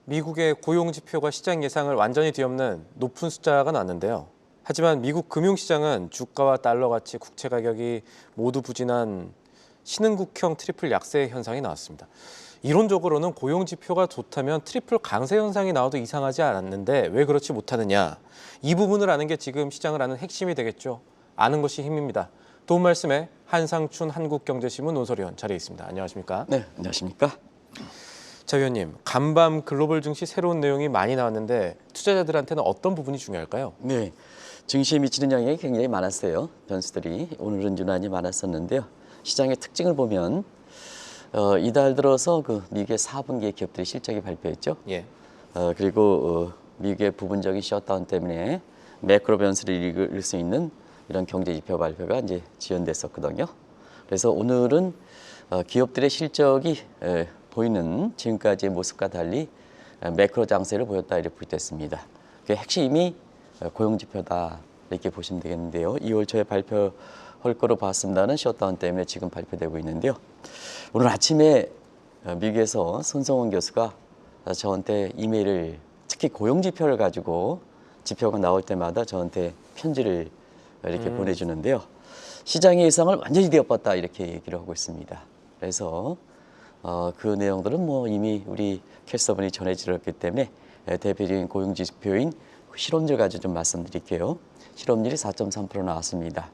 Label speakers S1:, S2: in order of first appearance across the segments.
S1: 미국의 고용 지표가 시장 예상을 완전히 뒤엎는 높은 숫자가 나왔는데요. 하지만 미국 금융시장은 주가와 달러 가치, 국채 가격이 모두 부진한 신흥국형 트리플 약세 현상이 나왔습니다. 이론적으로는 고용 지표가 좋다면 트리플 강세 현상이 나와도 이상하지 않았는데 왜 그렇지 못하느냐. 이 부분을 아는 게 지금 시장을 아는 핵심이 되겠죠. 아는 것이 힘입니다. 도움 말씀에 한상춘 한국경제신문 논설위원 자리에 있습니다. 안녕하십니까?
S2: 네, 안녕하십니까?
S1: 자, 위원님, 간밤 글로벌 증시 새로운 내용이 많이 나왔는데 투자자들한테는 어떤 부분이 중요할까요?
S2: 네, 증시에 미치는 영향이 굉장히 많았어요. 변수들이 오늘은 유난히 많았었는데요. 시장의 특징을 보면 이달 들어서 미국의 4분기 기업들의 실적이 발표했죠.
S1: 예.
S2: 그리고 미국의 부분적인 셧다운 때문에 매크로 변수를 읽을 수 있는 이런 경제 지표 발표가 이제 지연됐었거든요. 그래서 오늘은 기업들의 실적이 보이는 지금까지의 모습과 달리 매크로 장세를 보였다 이렇게 부르됐습니다. 그 핵심이 고용지표다 이렇게 보시면 되겠는데요. 2월 초에 발표할 거로 봤습니다는 셧다운 때문에 지금 발표되고 있는데요. 오늘 아침에 미국에서 손성원 교수가 저한테 이메일을 특히 고용지표를 가지고 지표가 나올 때마다 저한테 편지를 이렇게 보내주는데요. 시장의 예상을 완전히 뒤엎었다 이렇게 얘기를 하고 있습니다. 그래서 그 내용들은 뭐 이미 우리 캐스터분이 전해드렸기 때문에 대표적인 고용지표인 실업률 가지고 좀 말씀드릴게요. 실업률이 4.3% 나왔습니다.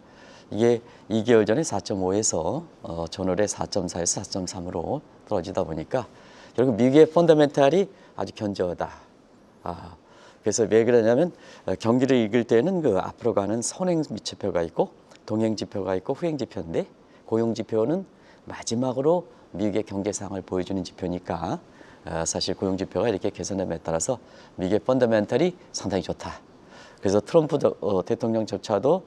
S2: 이게 2개월 전에 4.5에서 전월에 4.4에서 4.3으로 떨어지다 보니까 결국 미국의 펀더멘탈이 아주 견조하다. 그래서 왜 그러냐면 경기를 읽을 때는 그 앞으로 가는 선행 지표가 있고 동행 지표가 있고 후행 지표인데 고용 지표는 마지막으로 미국의 경제 상황을 보여주는 지표니까 사실 고용 지표가 이렇게 개선됨에 따라서 미국의 펀더멘탈이 상당히 좋다. 그래서 트럼프 대통령조차도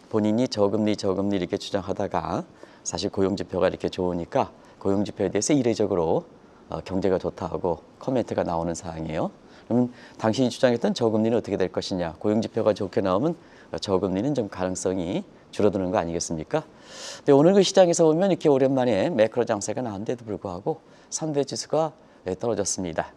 S2: 본인이 저금리 이렇게 주장하다가 사실 고용 지표가 이렇게 좋으니까 고용 지표에 대해서 이례적으로 경제가 좋다고 코멘트가 나오는 상황이에요. 그럼 당신이 주장했던 저금리는 어떻게 될 것이냐. 고용 지표가 좋게 나오면 저금리는 좀 가능성이 줄어드는 거 아니겠습니까? 근데 오늘 그 시장에서 보면 이렇게 오랜만에 매크로 장세가 나왔는데도 불구하고 3대 지수가 떨어졌습니다.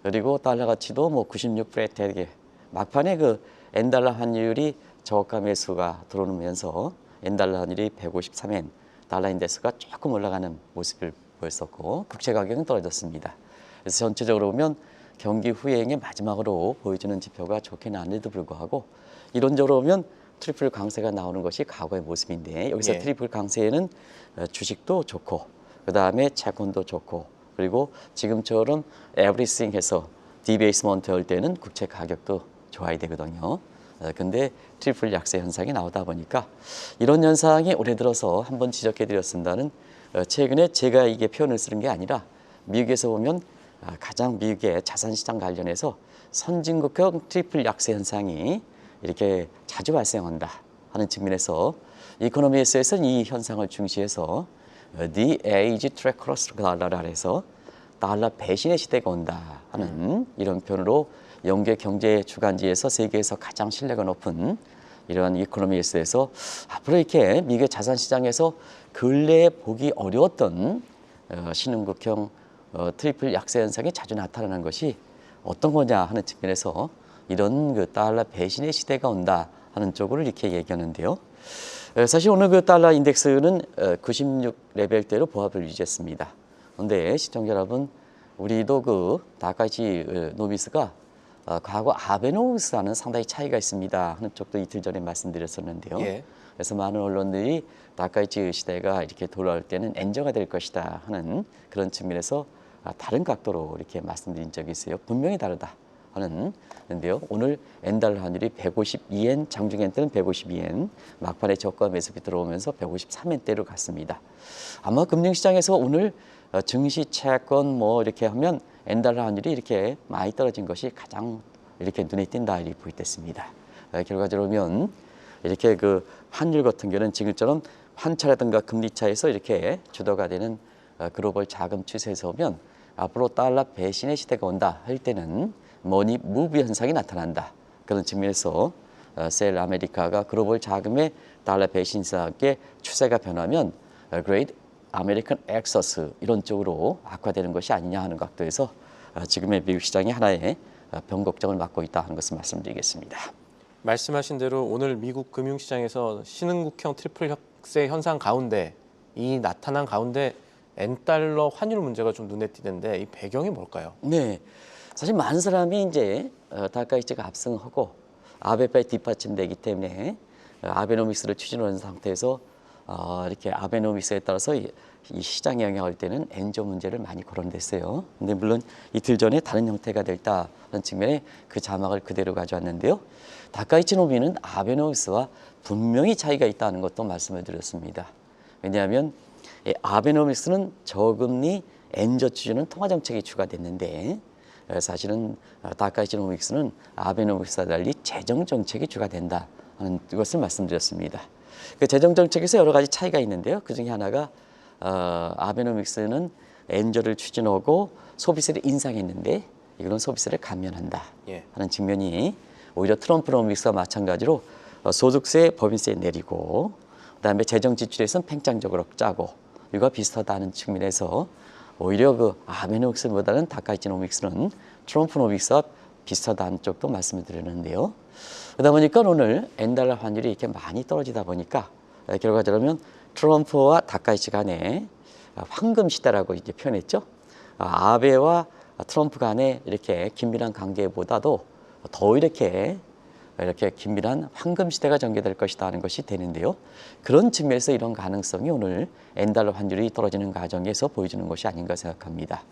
S2: 그리고 달러 가치도 뭐 96불에 막판에 그 엔달러 환율이 저가 매수가 들어오면서 엔달러 환율이 153엔, 달러 인덱스가 조금 올라가는 모습을 보였었고 국채 가격은 떨어졌습니다. 그래서 전체적으로 보면 경기 후행의 마지막으로 보여주는 지표가 좋게 나왔는데도 불구하고 이론적으로 보면 트리플 강세가 나오는 것이 과거의 모습인데 여기서 트리플 강세에는 주식도 좋고 그다음에 채권도 좋고 그리고 지금처럼 에브리싱 해서 디베이스먼트 할 때는 국채 가격도 좋아야 되거든요. 근데 트리플 약세 현상이 나오다 보니까 이런 현상이 올해 들어서 한번 지적해 드렸습니다는 최근에 제가 이게 표현을 쓰는 게 아니라 미국에서 보면 가장 미국의 자산시장 관련해서 선진국형 트리플 약세 현상이 이렇게 자주 발생한다 하는 측면에서 이코노미에서는 이 현상을 중시해서 The Age Treacherous Dollar라 해서 달러 배신의 시대가 온다 하는 이런 표현으로 영계 경제 주간지에서 세계에서 가장 신뢰가 높은 이러한 이코노미에서에서 앞으로 이렇게 미국의 자산시장에서 근래에 보기 어려웠던 신흥국형 트리플 약세 현상이 자주 나타나는 것이 어떤 거냐 하는 측면에서 이런 그 달러 배신의 시대가 온다 하는 쪽으로 이렇게 얘기하는데요. 사실 오늘 그 달러 인덱스는 96 레벨대로 보합을 유지했습니다. 그런데 시청자 여러분, 우리도 그 다카이치 노미스가 과거 아베노미스와는 상당히 차이가 있습니다 하는 쪽도 이틀 전에 말씀드렸었는데요.
S1: 예.
S2: 그래서 많은 언론들이 다카이치 시대가 이렇게 돌아올 때는 엔저가 될 것이다 하는 그런 측면에서 다른 각도로 이렇게 말씀드린 적이 있어요. 분명히 다르다 하는 건데요. 오늘 엔달러 환율이 152엔, 장중엔 때는 152엔, 막판에 저가 매수비 들어오면서 153엔대로 갔습니다. 아마 금융시장에서 오늘 증시, 채권 뭐 이렇게 하면 엔달러 환율이 이렇게 많이 떨어진 것이 가장 이렇게 눈에 띈다 이렇게 보였습니다. 결과적으로 보면 이렇게 그 환율 같은 경우는 지금처럼 환차라든가 금리 차에서 이렇게 주도가 되는 글로벌 자금 추세에서 보면 앞으로 달러 배신의 시대가 온다 할 때는 머니 무브 현상이 나타난다. 그런 측면에서 셀 아메리카가 글로벌 자금의 달러 배신과 함께 추세가 변하면 그레이트 아메리칸 엑서스 이런 쪽으로 악화되는 것이 아니냐 하는 각도에서 지금의 미국 시장이 하나의 변곡점을 맞고 있다 하는 것을 말씀드리겠습니다.
S1: 말씀하신 대로 오늘 미국 금융시장에서 신흥국형 트리플 격세 현상 가운데 이 나타난 가운데 엔달러 환율 문제가 좀 눈에 띄는데 이 배경이 뭘까요?
S2: 네, 사실 많은 사람이 이제 다카이치가 압승하고 아베파에 뒷받침되기 때문에 아베노믹스를 추진하는 상태에서 이렇게 아베노믹스에 따라서 이 시장에 영향할 때는 엔저 문제를 많이 거론됐어요. 근데 물론 이틀 전에 다른 형태가 됐다는 측면에 그 자막을 그대로 가져왔는데요. 다카이치 노미는 아베노믹스와 분명히 차이가 있다는 것도 말씀을 드렸습니다. 왜냐하면 아베노믹스는 저금리 엔저 추진은 통화정책이 추가됐는데 사실은 다카이치 노믹스는 아베노믹스와 달리 재정정책이 추가된다 하는 것을 말씀드렸습니다. 그 재정정책에서 여러 가지 차이가 있는데요. 그 중에 하나가 아베노믹스는 엔저를 추진하고 소비세를 인상했는데 이거는 소비세를 감면한다 하는 측면이 오히려 트럼프노믹스와 마찬가지로 소득세, 법인세 내리고 그다음에 재정 지출에서는 팽창적으로 짜고 이거와 비슷하다는 측면에서 오히려 그 아베노믹스보다는 다카이치노믹스는 트럼프노믹스와 비슷하다는 쪽도 말씀을 드렸는데요. 그러다 보니까 오늘 엔달러 환율이 이렇게 많이 떨어지다 보니까 결과적으로 트럼프와 다카이치 간에 황금 시대라고 이제 표현했죠. 아베와 트럼프 간에 이렇게 긴밀한 관계보다도 더 이렇게 긴밀한 황금 시대가 전개될 것이다 하는 것이 되는데요. 그런 측면에서 이런 가능성이 오늘 엔달러 환율이 떨어지는 과정에서 보여주는 것이 아닌가 생각합니다.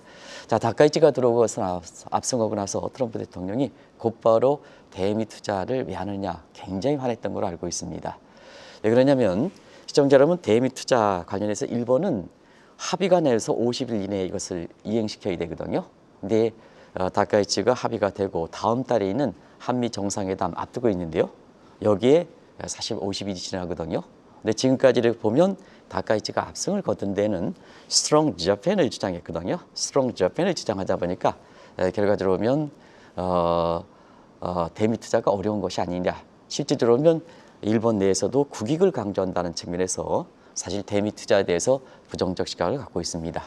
S2: 자, 다카이치가 들어오고서 압승하고 나서 트럼프 대통령이 곧바로 대미 투자를 왜 하느냐 굉장히 화냈던 걸로 알고 있습니다. 왜 그러냐면 시청자 여러분, 대미 투자 관련해서 일본은 합의가 내서 50일 이내에 이것을 이행시켜야 되거든요. 근데 다카이치가 합의가 되고 다음 달에 있는 한미 정상회담 앞두고 있는데요. 여기에 사실 50일이 지나거든요. 근데 지금까지를 보면 다카이치가 압승을 거둔 데는 스트롱 재팬을 주장했거든요. 스트롱 재팬을 주장하다 보니까 결과적으로 보면 대미 투자가 어려운 것이 아니냐. 실질적으로 보면 일본 내에서도 국익을 강조한다는 측면에서 사실 대미 투자에 대해서 부정적 시각을 갖고 있습니다.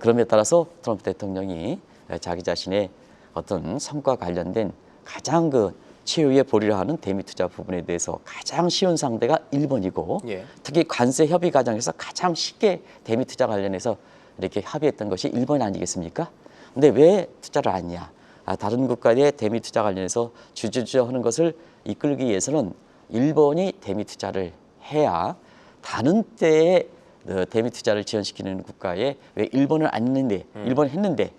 S2: 그럼에 따라서 트럼프 대통령이 자기 자신의 어떤 성과 관련된 가장 그 최후의 보리라 하는 대미 투자 부분에 대해서 가장 쉬운 상대가 일본이고 특히 관세 협의 과정에서 가장 쉽게 대미 투자 관련해서 이렇게 합의했던 것이 일본 아니겠습니까? 근데 왜 투자를 안 했냐? 다른 국가의 대미 투자 관련해서 주주하는 것을 이끌기 위해서는 일본이 대미 투자를 해야 다른 때에 대미 투자를 지원시키는 국가에 왜 일본을 안 했는데 일본 했는데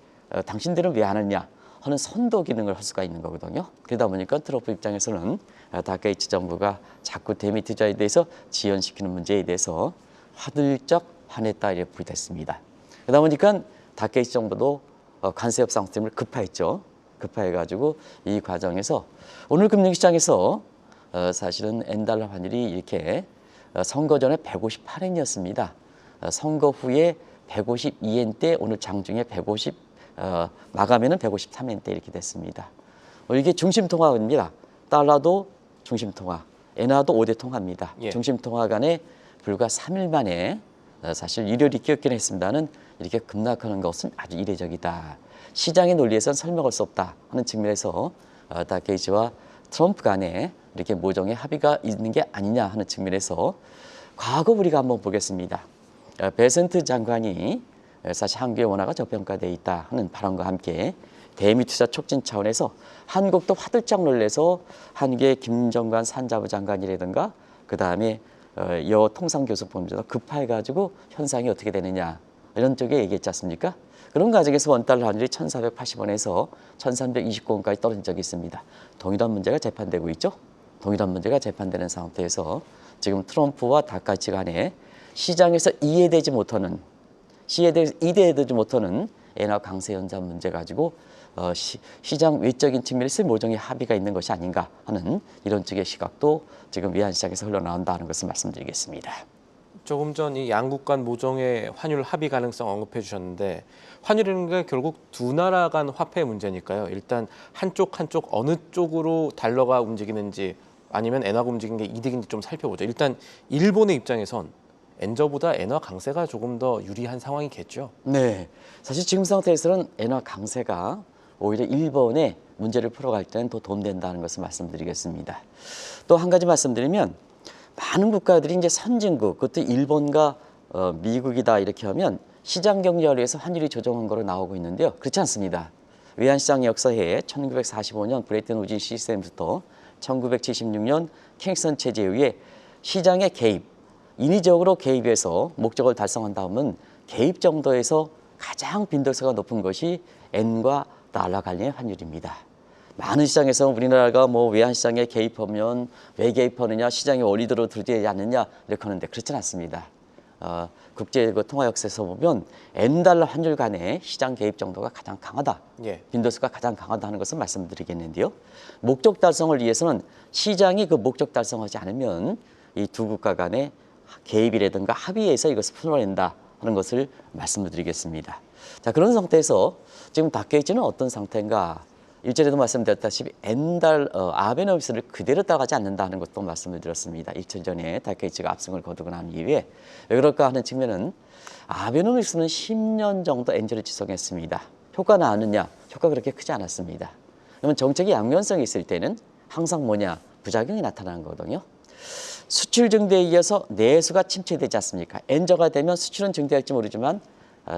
S2: 당신들은 왜 안 했냐 하는 선도 기능을 할 수가 있는 거거든요. 그러다 보니까 트럼프 입장에서는 다카이치 정부가 자꾸 대미 투자에 대해서 지연시키는 문제에 대해서 화들짝 화냈다 이렇게 부르됐습니다. 그러다 보니까 다카이치 정부도 관세 협상 때문에 급파했죠. 급파해가지고 이 과정에서 오늘 금융시장에서 사실은 엔달러 환율이 이렇게 선거 전에 158엔이었습니다. 선거 후에 152엔대 오늘 장중에 150 마감에는 153엔대 이렇게 됐습니다. 이게 중심통화입니다. 달러도 중심통화, 엔화도 5대 통화입니다. 중심통화 간에 불과 3일 만에 사실 일요일이 끼었긴 했습니다는 이렇게 급락하는 것은 아주 이례적이다. 시장의 논리에서는 설명할 수 없다 하는 측면에서 다케이치와 트럼프 간에 이렇게 모종의 합의가 있는 게 아니냐 하는 측면에서 과거 우리가 한번 보겠습니다. 베센트 장관이 사실 한국의 원화가 저평가되어 있다 하는 발언과 함께 대미 투자 촉진 차원에서 한국도 화들짝 놀래서 한국의 김정관 산자부 장관이라든가 그다음에 여 통상교섭본부에서 급파해가지고 현상이 어떻게 되느냐 이런 쪽에 얘기했지 않습니까? 그런 과정에서 원달러 환율이 1,480원에서 1,329원까지 떨어진 적이 있습니다. 동일한 문제가 재판되고 있죠. 동일한 문제가 재판되는 상태에서 지금 트럼프와 다카이치 간에 시장에서 이해되지 못하는 엔화 강세 연장 문제 가지고 시장 외적인 측면에서 모종의 합의가 있는 것이 아닌가 하는 이런 쪽의 시각도 지금 외환시장에서 흘러나온다는 것을 말씀드리겠습니다.
S1: 조금 전 이 양국 간 모종의 환율 합의 가능성 언급해 주셨는데 환율이라는 게 결국 두 나라 간 화폐 문제니까요. 일단 한쪽 어느 쪽으로 달러가 움직이는지 아니면 엔화가 움직이는 게 이득인지 좀 살펴보죠. 일단 일본의 입장에선 엔저보다 엔화 강세가 조금 더 유리한 상황이겠죠.
S2: 네, 사실 지금 상태에서는 엔화 강세가 오히려 일본의 문제를 풀어갈 때는 더 도움된다는 것을 말씀드리겠습니다. 또 한 가지 말씀드리면 많은 국가들이 이제 선진국, 그것도 일본과 미국이다 이렇게 하면 시장 경제를 위해서 환율이 조정한 거로 나오고 있는데요. 그렇지 않습니다. 외환시장 역사에 1945년 브레튼 우즈 시스템부터 1976년 킹슨 체제에 의해 시장의 개입, 인위적으로 개입해서 목적을 달성한 다음은 개입 정도에서 가장 빈도수가 높은 것이 엔과 달러 관련의 환율입니다. 많은 시장에서 우리나라가 뭐 외환시장에 개입하면 왜 개입하느냐, 시장의 원리대로 들지 않느냐 이렇게 하는데 그렇지 않습니다. 국제 통화 역사에서 보면 엔달러 환율 간의 시장 개입 정도가 가장 강하다.
S1: 예.
S2: 빈도수가 가장 강하다는 것을 말씀드리겠는데요. 목적 달성을 위해서는 시장이 그 목적 달성하지 않으면 이 두 국가 간의 개입이라든가 합의해서 이것을 풀어낸다 하는 것을 말씀드리겠습니다. 자, 그런 상태에서 지금 다케이치는 어떤 상태인가? 일전에도 말씀드렸다시피 아베노믹스를 그대로 따라가지 않는다는 것도 말씀을 드렸습니다. 일주일 전에 다케이치가 압승을 거두고 난 이후에 왜 그럴까 하는 측면은 아베노믹스는 10년 정도 엔저를 지속했습니다. 효과 나느냐? 효과 그렇게 크지 않았습니다. 그러면 정책이 양면성이 있을 때는 항상 뭐냐? 부작용이 나타나는 거거든요. 수출 증대에 이어서 내수가 침체되지 않습니까? 엔저가 되면 수출은 증대할지 모르지만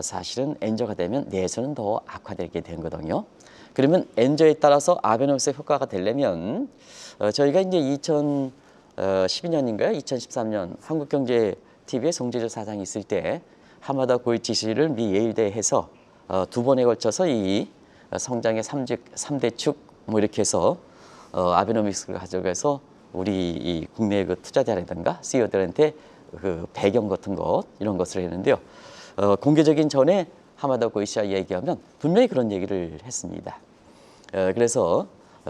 S2: 사실은 엔저가 되면 내수는 더 악화되게 되는 거거든요. 그러면 엔저에 따라서 아베노믹스의 효과가 되려면 저희가 이제 2012년인가요? 2013년 한국경제TV에 송재조 사장이 있을 때 하마다 고이치 씨를 미 예일대에 해서 두 번에 걸쳐서 이 성장의 3대 축 뭐 이렇게 해서 아베노믹스를 가져가서 우리 이 국내 그 투자자라든가 CEO들한테 그 배경 같은 것 이런 것을 했는데요. 공개적인 전에 하마다 고이치와 얘기하면 분명히 그런 얘기를 했습니다. 그래서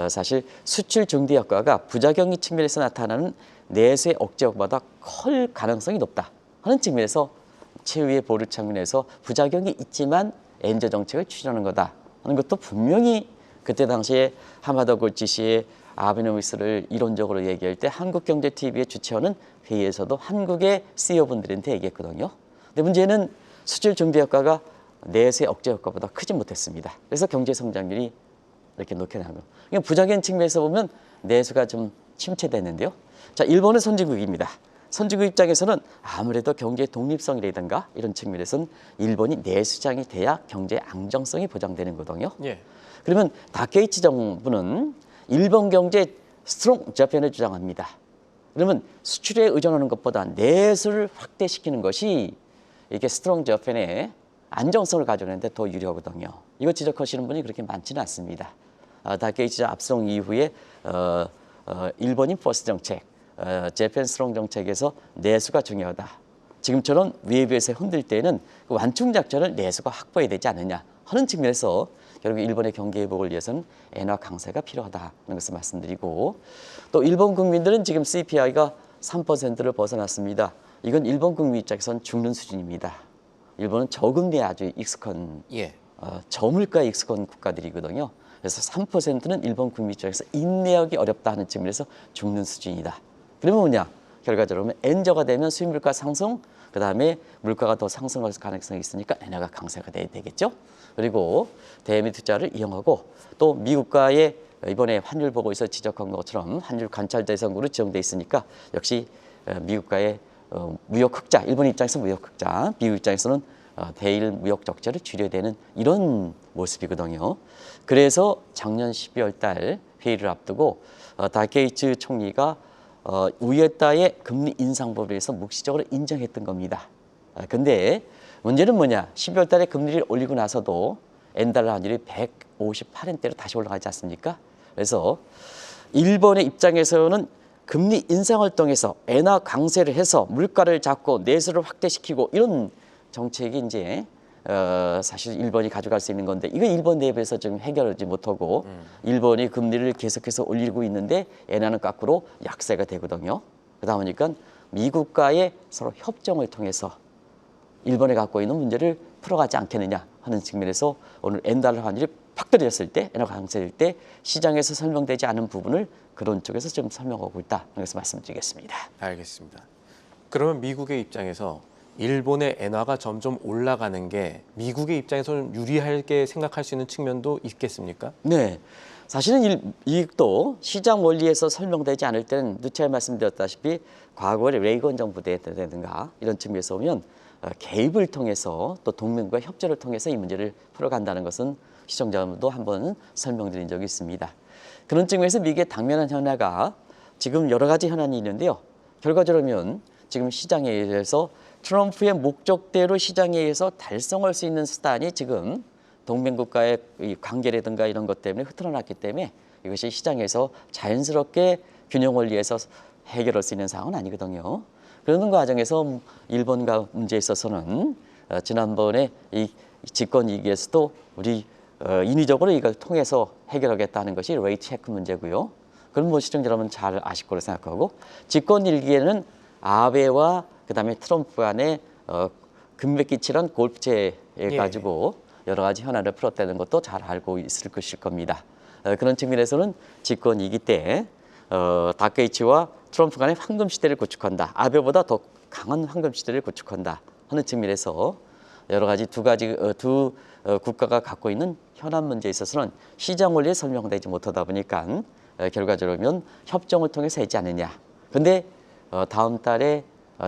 S2: 사실 수출 증대 효과가 부작용의 측면에서 나타나는 내수의 억제 효과보다 클 가능성이 높다 하는 측면에서 최후의 보류 측면에서 부작용이 있지만 엔저 정책을 추진하는 거다 하는 것도 분명히 그때 당시에 하마다 고이치 씨의 아베노믹스를 이론적으로 얘기할 때 한국경제TV의 주최하는 회의에서도 한국의 CEO분들한테 얘기했거든요. 근데 문제는 수출 증대 효과가 내수의 억제 효과보다 크지 못했습니다. 그래서 경제 성장률이 이렇게 높게 나고 그러니까 부작용 측면에서 보면 내수가 좀 침체됐는데요. 자, 일본은 선진국입니다. 선진국 입장에서는 아무래도 경제 독립성이라든가 이런 측면에서는 일본이 내수장이 돼야 경제 안정성이 보장되는 거거든요.
S1: 예.
S2: 그러면 다케이치 정부는 일본 경제 스트롱 재팬을 주장합니다. 그러면 수출에 의존하는 것보다 내수를 확대시키는 것이 이게 스트롱 재팬의 안정성을 가져오는데 더 유리하거든요. 이거 지적하시는 분이 그렇게 많지는 않습니다. 다케이치 압승 이후에 일본인 퍼스트 정책, 재팬 스트롱 정책에서 내수가 중요하다. 지금처럼 외부에서 흔들 때는 그 완충 작전을 내수가 확보해야 되지 않느냐 하는 측면에서 결국 일본의 경기 회복을 위해서는 엔화 강세가 필요하다는 것을 말씀드리고 또 일본 국민들은 지금 CPI가 3%를 벗어났습니다. 이건 일본 국민 입장에서는 죽는 수준입니다. 일본은 저금리에 아주 익숙한
S1: 예.
S2: 저물가에 익숙한 국가들이거든요. 그래서 3%는 일본 국민 입장에서 인내하기 어렵다 하는 측면에서 죽는 수준이다. 그러면 뭐냐? 결과적으로 엔저가 되면 수입 물가 상승, 그 다음에 물가가 더 상승할 가능성이 있으니까 엔화가 강세가 돼야 되겠죠. 그리고 대미 투자를 이용하고 또 미국과의 이번에 환율 보고에서 지적한 것처럼 환율 관찰 대상으로 지정돼 있으니까 역시 미국과의 무역 흑자, 일본 입장에서 무역 흑자, 미국 입장에서는 대일 무역 적자를 줄여야 되는 이런 모습이거든요. 그래서 작년 12월 달 회의를 앞두고 다케이치 총리가 우에타의 금리 인상법에 대해서 묵시적으로 인정했던 겁니다. 근데 문제는 뭐냐? 12월 달에 금리를 올리고 나서도 엔달러 환율이 158엔대로 다시 올라가지 않습니까? 그래서 일본의 입장에서는 금리 인상을 통해서 엔화 강세를 해서 물가를 잡고 내수를 확대시키고 이런 정책이 이제 사실 일본이 가져갈 수 있는 건데 이거 일본 내부에서 지금 해결하지 못하고 일본이 금리를 계속해서 올리고 있는데 엔화는 거꾸로 약세가 되거든요. 그러다 보니까 미국과의 서로 협정을 통해서 일본에 갖고 있는 문제를 풀어가지 않겠느냐 하는 측면에서 오늘 엔달러 환율이 팍 떨어졌을 때, 엔화 강세일 때 시장에서 설명되지 않은 부분을 그런 쪽에서 좀 설명하고 있다는 것을 말씀드리겠습니다.
S1: 알겠습니다. 그러면 미국의 입장에서 일본의 엔화가 점점 올라가는 게 미국의 입장에서는 유리하게 생각할 수 있는 측면도 있겠습니까?
S2: 네. 사실은 이익도 시장 원리에서 설명되지 않을 때는 누차 말씀드렸다시피 과거의 레이건 정부 때라든가 이런 측면에서 보면 개입을 통해서 또 동맹과 협조를 통해서 이 문제를 풀어간다는 것은 시청자분도 한번 설명드린 적이 있습니다. 그런 측면에서 미국의 당면한 현안가 지금 여러 가지 현안이 있는데요. 결과적으로는 지금 시장에 의해서 트럼프의 목적대로 시장에 의해서 달성할 수 있는 수단이 지금 동맹국가의 이 관계라든가 이런 것 때문에 흐트러났기 때문에 이것이 시장에서 자연스럽게 균형 원리에서 해결할 수 있는 상황은 아니거든요. 그러는 과정에서 일본과 문제에 있어서는 지난번에 이 집권 위기에서도 우리 인위적으로 이걸 통해서 해결하겠다는 것이 레이트 체크 문제고요. 그럼 뭐 시청자 여러분 잘 아실 거로 생각하고 집권 일기에는 아베와 그다음에 트럼프 간의 금맥기칠한 골프채에 가지고 여러 가지 현안을 풀었다는 것도 잘 알고 있을 것일 겁니다. 그런 측면에서는 집권 위기 때 다케이치와 트럼프 간의 황금 시대를 구축한다. 아베보다 더 강한 황금 시대를 구축한다 하는 측면에서 여러 가지 두 국가가 갖고 있는 현안 문제에 있어서는 시장 원리에 설명되지 못하다 보니까 결과적으로 협정을 통해서 하지 않느냐. 근데 다음 달에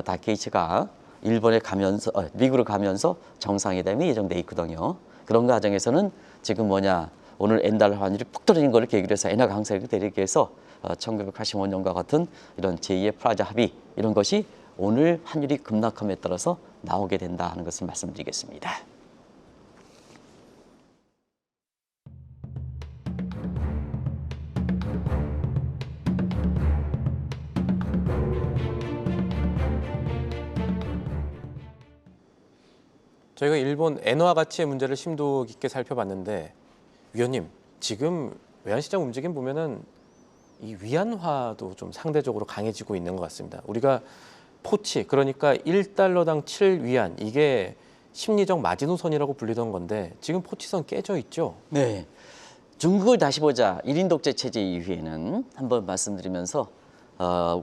S2: 다케이치가 일본에 가면서 미국으로 가면서 정상회담이 예정돼 있거든요. 그런 과정에서는 지금 오늘 엔달러 환율이 푹 떨어진 것을 계기로 해서 엔화 강세를 내리기 위해서 1985년과 같은 이런 제2의 프라자 합의 이런 것이 오늘 환율이 급락함에 따라서 나오게 된다 하는 것을 말씀드리겠습니다.
S1: 저희가 일본 엔화 가치의 문제를 심도 깊게 살펴봤는데 위원님, 지금 외환시장 움직임 보면은 이 위안화도 좀 상대적으로 강해지고 있는 것 같습니다. 우리가 포치, 그러니까 1달러당 7위안, 이게 심리적 마지노선이라고 불리던 건데 지금 포치선 깨져 있죠?
S2: 네. 중국을 다시 보자. 1인 독재 체제 이후에는 한번 말씀드리면서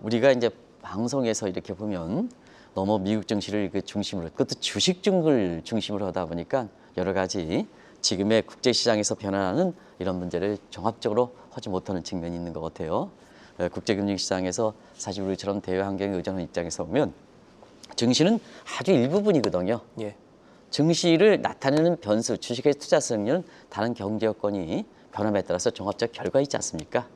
S2: 우리가 이제 방송에서 이렇게 보면 너무 미국 증시를 그 중심으로, 그것도 주식 중을 중심으로 하다 보니까 여러 가지 지금의 국제시장에서 변화하는 이런 문제를 종합적으로 하지 못하는 측면이 있는 것 같아요. 국제금융시장에서 사실 우리처럼 대외 환경에 의존하는 입장에서 보면 증시는 아주 일부분이거든요.
S1: 예.
S2: 증시를 나타내는 변수, 주식의 투자 수익률은 다른 경제 여건이 변함에 따라서 종합적 결과 있지 않습니까?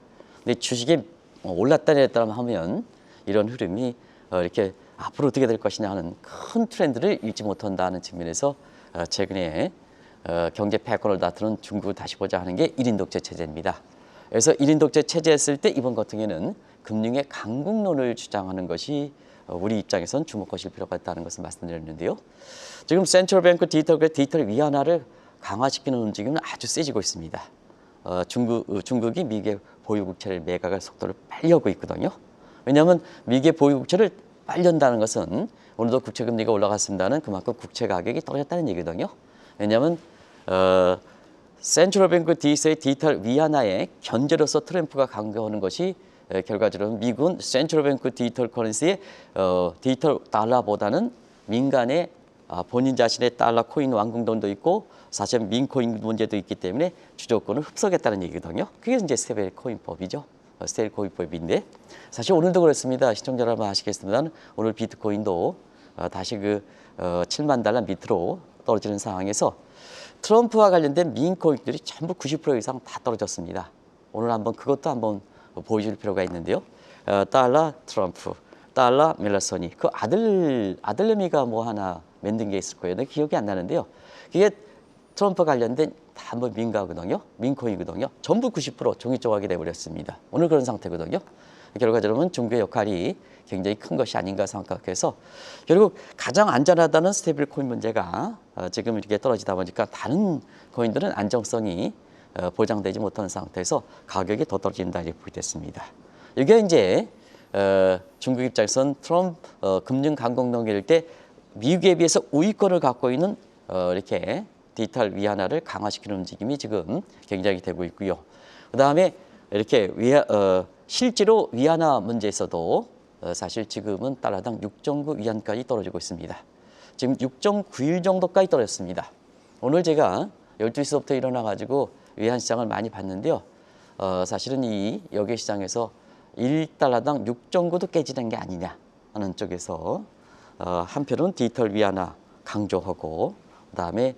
S2: 근데 주식이 올랐다 내렸다 하면 이런 흐름이 이렇게 앞으로 어떻게 될 것이냐 하는 큰 트렌드를 읽지 못한다는 측면에서 최근에 경제 패권을 다투는 중국을 다시 보자 하는 게 1인 독재 체제입니다. 그래서 1인 독재 체제 했을 때 이번 같은 경우에는 금융의 강국론을 주장하는 것이 우리 입장에선 주목하실 필요가 있다는 것을 말씀드렸는데요. 지금 센트럴뱅크 디지털 위안화를 강화시키는 움직임은 아주 세지고 있습니다. 중국이 미국의 보유국채를 매각할 속도를 빨리 하고 있거든요. 왜냐하면 미국의 보유국채를 빨리 한다는 것은 오늘도 국채금리가 올라갔습니다는 그만큼 국채 가격이 떨어졌다는 얘기거든요. 왜냐하면 센트럴뱅크 디지털 위안화의 견제로서 트럼프가 강조하는 것이 결과적으로 미국은 센트럴뱅크 디지털 커런시의 디지털 달러보다는 민간의 본인 자신의 달러 코인 완공돈도 있고 사실 민코인 문제도 있기 때문에 주도권을 흡수하겠다는 얘기거든요. 그게 이제 스테이블 코인법이죠. 스테이블 코인법인데 사실 오늘도 그렇습니다. 시청자 여러분 아시겠습니다만 오늘 비트코인도 다시 7만 달러 밑으로 떨어지는 상황에서 트럼프와 관련된 민코인들이 전부 90% 이상 다 떨어졌습니다. 오늘 그것도 한번 보여줄 필요가 있는데요. 달러 트럼프, 달러 멜라소니, 그 아들내미가 하나 만든 게 있을 거예요. 기억이 안 나는데요. 그게 트럼프 관련된 다 한번 민가거든요. 민코인이거든요. 전부 90% 종이 조각이 돼버렸습니다. 오늘 그런 상태거든요. 결과적으로 중국의 역할이 굉장히 큰 것이 아닌가 생각해서 결국 가장 안전하다는 스테이블 코인 문제가 지금 이렇게 떨어지다 보니까 다른 코인들은 안정성이 보장되지 못하는 상태에서 가격이 더 떨어진다 이렇게 보게 됐습니다. 이게 이제 중국 입장에서는 트럼프 금융 강국론일 때 미국에 비해서 우위권을 갖고 있는 이렇게 디지털 위안화를 강화시키는 움직임이 지금 굉장히 되고 있고요. 그 다음에 이렇게 실제로 위안화 문제에서도 사실 지금은 달러당 6.9 위안까지 떨어지고 있습니다. 지금 6.91 정도까지 떨어졌습니다. 오늘 제가 12시부터 일어나가지고 외환시장을 많이 봤는데요. 사실은 이 여객 시장에서 1달러당 6.9도 깨지는 게 아니냐 하는 쪽에서 한편은 디지털 위안화 강조하고 그다음에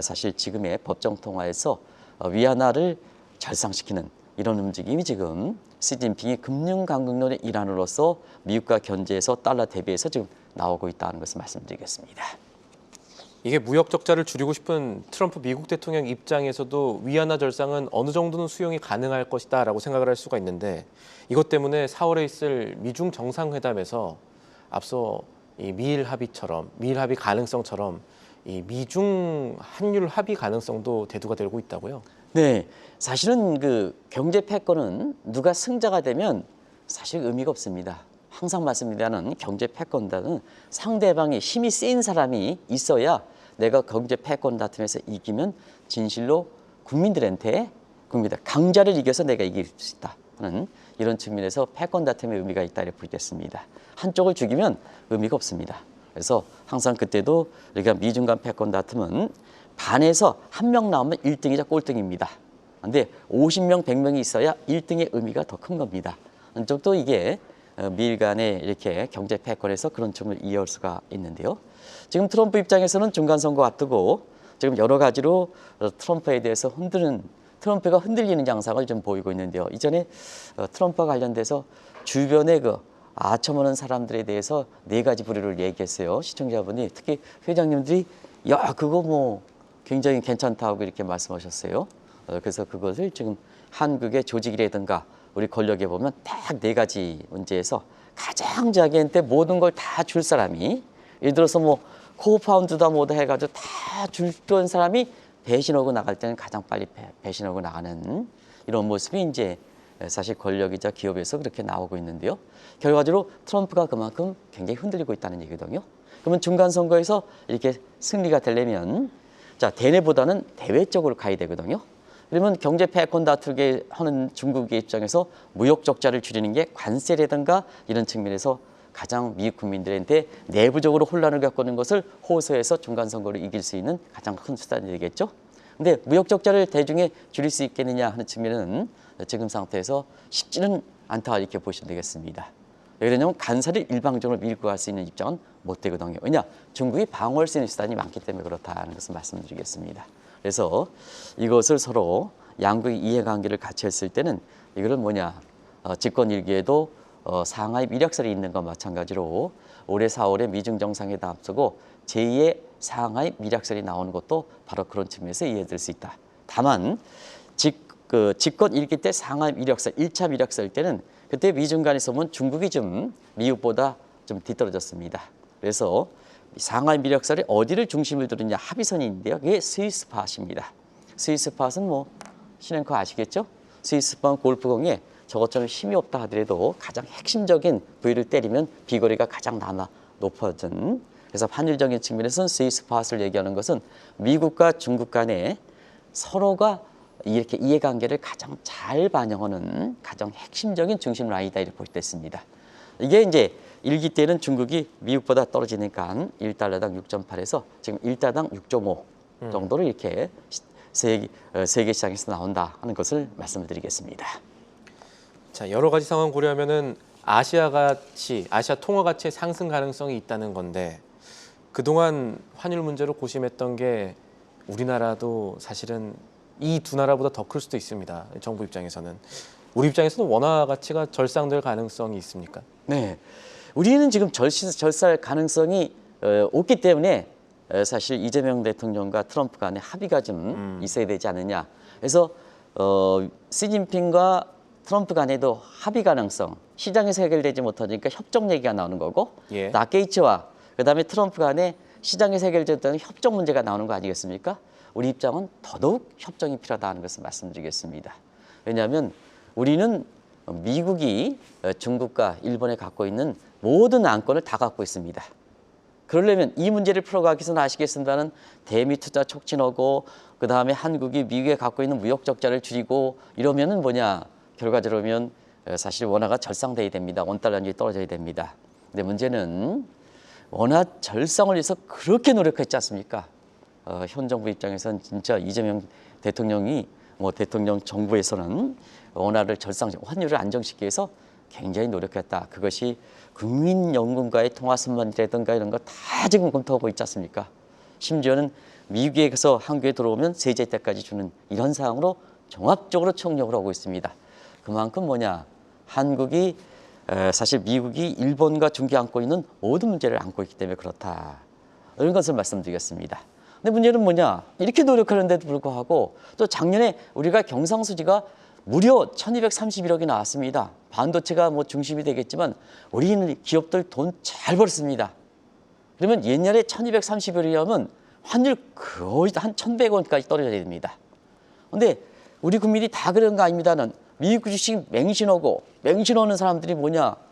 S2: 사실 지금의 법정 통화에서 위안화를 절상시키는 이런 움직임이 지금 시진핑이 금융 강국론의 일환으로서 미국과 견제에서 달러 대비해서 지금 나오고 있다는 것을 말씀드리겠습니다.
S1: 이게 무역 적자를 줄이고 싶은 트럼프 미국 대통령 입장에서도 위안화 절상은 어느 정도는 수용이 가능할 것이다라고 생각을 할 수가 있는데 이것 때문에 4월에 있을 미중 정상회담에서 앞서 이 미일 합의 가능성처럼 이 미중 환율 합의 가능성도 대두가 되고 있다고요.
S2: 네, 사실은 그 경제 패권은 누가 승자가 되면 사실 의미가 없습니다. 항상 말씀드리는 경제 패권단은 상대방이 힘이 센 사람이 있어야 내가 경제 패권 다툼에서 이기면 진실로 국민들 강자를 이겨서 내가 이길 수 있다 하는 이런 측면에서 패권 다툼의 의미가 있다 이렇게 보겠습니다. 한쪽을 죽이면 의미가 없습니다. 그래서 항상 그때도 우리가 미중 간 패권 다툼은 반에서 한 명 나오면 1등이자 꼴등입니다. 그런데 50명, 100명이 있어야 1등의 의미가 더 큰 겁니다. 한쪽도 이게 미일 간의 이렇게 경제 패권에서 그런 점을 이해할 수가 있는데요. 지금 트럼프 입장에서는 중간선거 앞두고 지금 여러 가지로 트럼프에 대해서 트럼프가 흔들리는 양상을 좀 보이고 있는데요. 이전에 트럼프와 관련돼서 주변에 그 아첨하는 사람들에 대해서 4가지 부류를 얘기했어요. 시청자분이 특히 회장님들이 야 그거 뭐 굉장히 괜찮다고 이렇게 말씀하셨어요. 그래서 그것을 지금 한국의 조직이라든가 우리 권력에 보면 딱 4가지 문제에서 가장 자기한테 모든 걸 다 줄 사람이 예를 들어서 뭐 코파운드다 뭐다 해가지고 다 줄 사람이 배신하고 나갈 때는 가장 빨리 배신하고 나가는 이런 모습이 이제 사실 권력이자 기업에서 그렇게 나오고 있는데요. 결과적으로 트럼프가 그만큼 굉장히 흔들리고 있다는 얘기거든요. 그러면 중간 선거에서 이렇게 승리가 되려면 자 대내보다는 대외적으로 가야 되거든요. 그러면 경제 패권 다투게 하는 중국의 입장에서 무역 적자를 줄이는 게 관세라든가 이런 측면에서 가장 미국 국민들한테 내부적으로 혼란을 겪고 있는 것을 호소해서 중간 선거를 이길 수 있는 가장 큰 수단이 되겠죠. 근데 무역 적자를 대중에 줄일 수 있겠느냐 하는 측면은 지금 상태에서 쉽지는 않다 이렇게 보시면 되겠습니다. 왜 그러냐면 간사를 일방적으로 밀고 갈 수 있는 입장은 못 되거든요. 왜냐? 중국이 방어할 수 있는 수단이 많기 때문에 그렇다는 것을 말씀드리겠습니다. 그래서 이것을 서로 양국의 이해관계를 같이 했을 때는 이거를 집권 일기에도 상하이 미력설이 있는 것과 마찬가지로 올해 4월에 미중 정상회담 앞두고 제2의 상하이 미력설이 나오는 것도 바로 그런 측면에서 이해될 수 있다. 다만 집권 일기 때 상하이 미력설, 1차 미력설 때는 그때 미중 간에서 보면 중국이 좀 미국보다 좀 뒤떨어졌습니다. 그래서 상하이 미력설이 어디를 중심을 두느냐 합의선이 있는데요. 그게 스위스팟입니다. 스위스팟은 뭐 신앵커 아시겠죠? 스위스팟 골프공에 저것처럼 힘이 없다 하더라도 가장 핵심적인 부위를 때리면 비거리가 가장 높아진 그래서 환율적인 측면에서는 스위스팟을 얘기하는 것은 미국과 중국 간에 서로가 이렇게 이해관계를 가장 잘 반영하는 가장 핵심적인 중심 라인이다 이렇게 볼 때 있습니다. 이게 이제 일기 때는 중국이 미국보다 떨어지니까 1달러당 6.8에서 지금 1달러당 6.5 정도로 이렇게 세계 시장에서 나온다 하는 것을 말씀을 드리겠습니다.
S1: 자, 여러 가지 상황 고려하면은 아시아 통화 가치의 상승 가능성이 있다는 건데 그동안 환율 문제로 고심했던 게 우리나라도 사실은 이 두 나라보다 더 클 수도 있습니다. 정부 입장에서는. 우리 입장에서는 원화 가치가 절상될 가능성이 있습니까?
S2: 네, 우리는 지금 절살 가능성이 없기 때문에 사실 이재명 대통령과 트럼프 간의 합의가 좀 있어야 되지 않느냐. 그래서 시진핑과 트럼프 간에도 합의 가능성, 시장에서 해결되지 못하니까 협정 얘기가 나오는 거고
S1: 예.
S2: 게이츠와 그다음에 트럼프 간에 시장에서 해결됐다는 협정 문제가 나오는 거 아니겠습니까? 우리 입장은 더더욱 협정이 필요하다는 것을 말씀드리겠습니다. 왜냐하면 우리는 미국이 중국과 일본에 갖고 있는 모든 안건을 다 갖고 있습니다. 그러려면 이 문제를 풀어가기 위해서는 아시겠습니다는 대미 투자 촉진하고 그다음에 한국이 미국에 갖고 있는 무역 적자를 줄이고 이러면은 결과적으로 보면 사실 원화가 절상돼야 됩니다. 원달러 환율이 떨어져야 됩니다. 근데 문제는 원화 절상을 위해서 그렇게 노력했지 않습니까? 현 정부 입장에서는 진짜 이재명 대통령이 대통령 정부에서는 원화를 환율을 안정시키기 위해서 굉장히 노력했다. 그것이 국민연금과의 통화선만이라든가 이런 거 다 지금 검토하고 있지 않습니까? 심지어는 미국에서 한국에 들어오면 세제 혜택까지 주는 이런 사항으로 종합적으로 총력을 하고 있습니다. 그만큼 한국이 사실 미국이 일본과 중국이 안고 있는 모든 문제를 안고 있기 때문에 그렇다. 이런 것을 말씀드리겠습니다. 근데 문제는 이렇게 노력하는데도 불구하고 또 작년에 우리가 경상수지가 무려 1231억이 나왔습니다. 반도체가 중심이 되겠지만 우리는 기업들 돈 잘 벌었습니다. 그러면 옛날에 1230억이라면 환율 거의 한 1100원까지 떨어져야 됩니다. 근데 우리 국민이 다 그런 거 아닙니다는 미국 주식 맹신하는 사람들이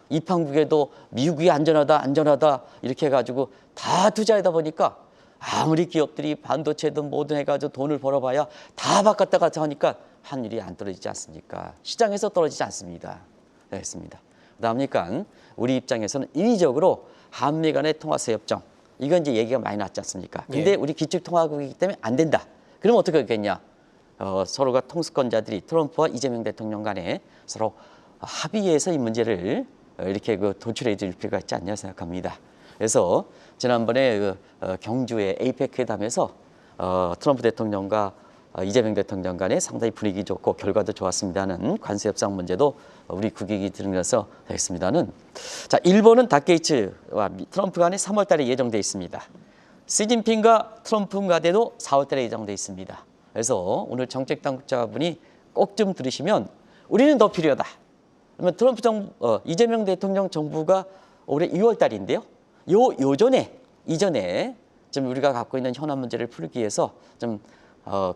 S2: 입한국에도 미국이 안전하다 이렇게 해가지고 다 투자하다 보니까 아무리 기업들이 반도체든 뭐든 해가지고 돈을 벌어봐야 다 바꿨다가 하니까 환율이 안 떨어지지 않습니까? 시장에서 떨어지지 않습니다. 그렇습니다. 그러니까 우리 입장에서는 인위적으로 한미 간의 통화세 협정 이건 이제 얘기가 많이 났지 않습니까? 근데
S1: 예.
S2: 우리 기축통화국이기 때문에 안 된다. 그러면 어떻게 하겠냐? 서로가 통수권자들이 트럼프와 이재명 대통령 간에 서로 합의해서 이 문제를 이렇게 도출해 줄 필요가 있지 않냐 생각합니다. 그래서 지난번에 경주의 에이펙 회담에서 트럼프 대통령과 이재명 대통령 간에 상당히 분위기 좋고 결과도 좋았습니다는 관세 협상 문제도 우리 국익이 들으면서 되겠습니다는 자 일본은 닷게이츠와 트럼프 간에 3월 달에 예정돼 있습니다. 시진핑과 트럼프 간에도 4월 달에 예정돼 있습니다. 그래서 오늘 정책 당국자분이 꼭 좀 들으시면 우리는 더 필요하다. 그러면 트럼프 이재명 대통령 정부가 올해 2월 달인데요. 이전에 좀 우리가 갖고 있는 현안 문제를 풀기 위해서 좀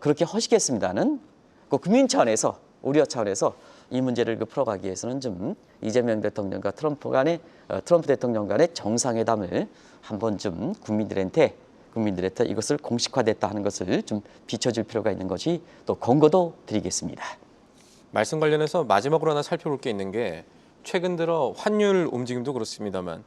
S2: 그렇게 허시겠습니다는 국민 차원에서 우려 차원에서 이 문제를 풀어가기 위해서는 좀 이재명 대통령과 트럼프 대통령 간의 정상회담을 한번 좀 국민들한테 이것을 공식화됐다 하는 것을 좀 비춰줄 필요가 있는 것이 또 권고도 드리겠습니다.
S1: 말씀 관련해서 마지막으로 하나 살펴볼 게 있는 게 최근 들어 환율 움직임도 그렇습니다만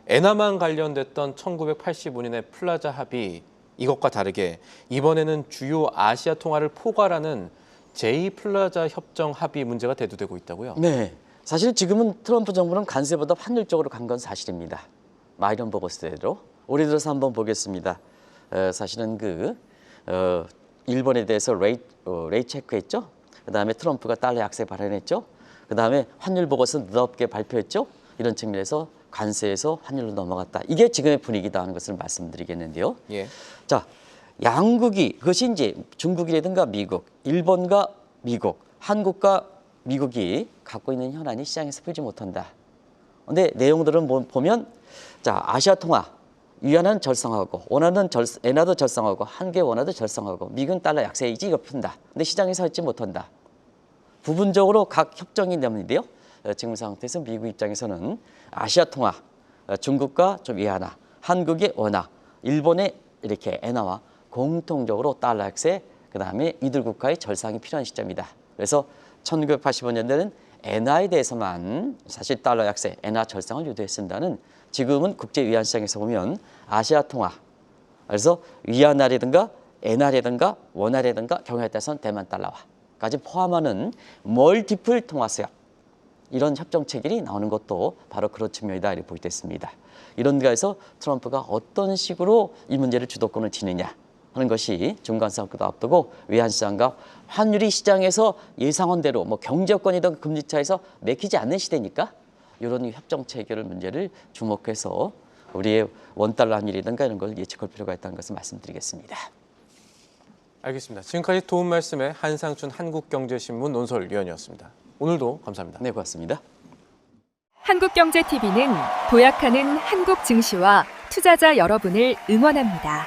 S1: 엔화만 관련됐던 1985년의 플라자 합의 이것과 다르게 이번에는 주요 아시아 통화를 포괄하는 제2플라자 협정 합의 문제가 대두되고 있다고요?
S2: 네, 사실 지금은 트럼프 정부는 관세보다 환율 쪽으로 간 건 사실입니다. 마이런 버버스대로 올해 들어서 한번 보겠습니다. 사실은 일본에 대해서 레이트 체크했죠. 그다음에 트럼프가 달러 약세 발언했죠. 그다음에 환율 보고서 느닷없게 발표했죠. 이런 측면에서 관세에서 환율로 넘어갔다. 이게 지금의 분위기다 하는 것을 말씀드리겠는데요.
S1: 예.
S2: 자, 양국이 그것이 이제 중국이라든가 미국, 일본과 미국, 한국과 미국이 갖고 있는 현안이 시장에서 풀지 못한다. 근데 내용들은 보면 자, 아시아 통화 위안화는 절상하고 엔화도 절상하고 한국의 원화도 절상하고 미국은 달러 약세이지 이거 푼다. 근데 시장에서 하지 못한다. 부분적으로 각 협정이 있는데요. 지금 상태에서 미국 입장에서는 아시아 통화, 중국과 좀 위안화, 한국의 원화, 일본의 이렇게 엔화와 공통적으로 달러 약세, 그다음에 이들 국가의 절상이 필요한 시점이다. 그래서 1985년대는 엔화에 대해서만 사실 달러 약세, 엔화 절상을 유도했습니다는 지금은 국제 위안 시장에서 보면 아시아 통화, 그래서 위안화라든가 엔화라든가 원화라든가 경우에 따라서는 대만 달러화까지 포함하는 멀티플 통화 수협 이런 협정 체결이 나오는 것도 바로 그런 측면이다 이렇게 보게 됐습니다. 이런 데에서 트럼프가 어떤 식으로 이 문제를 주도권을 지느냐 하는 것이 중간선거도 앞두고 외환시장과 환율이 시장에서 예상한 대로 경제권이든 금리 차에서 맥히지 않는 시대니까 이런 협정 체결 문제를 주목해서 우리의 원달러 환율이든가 이런 걸 예측할 필요가 있다는 것을 말씀드리겠습니다.
S1: 알겠습니다. 지금까지 도움 말씀에 한상춘 한국경제신문 논설위원이었습니다. 오늘도 감사합니다.
S2: 네, 고맙습니다.
S3: 한국경제TV는 도약하는 한국 증시와 투자자 여러분을 응원합니다.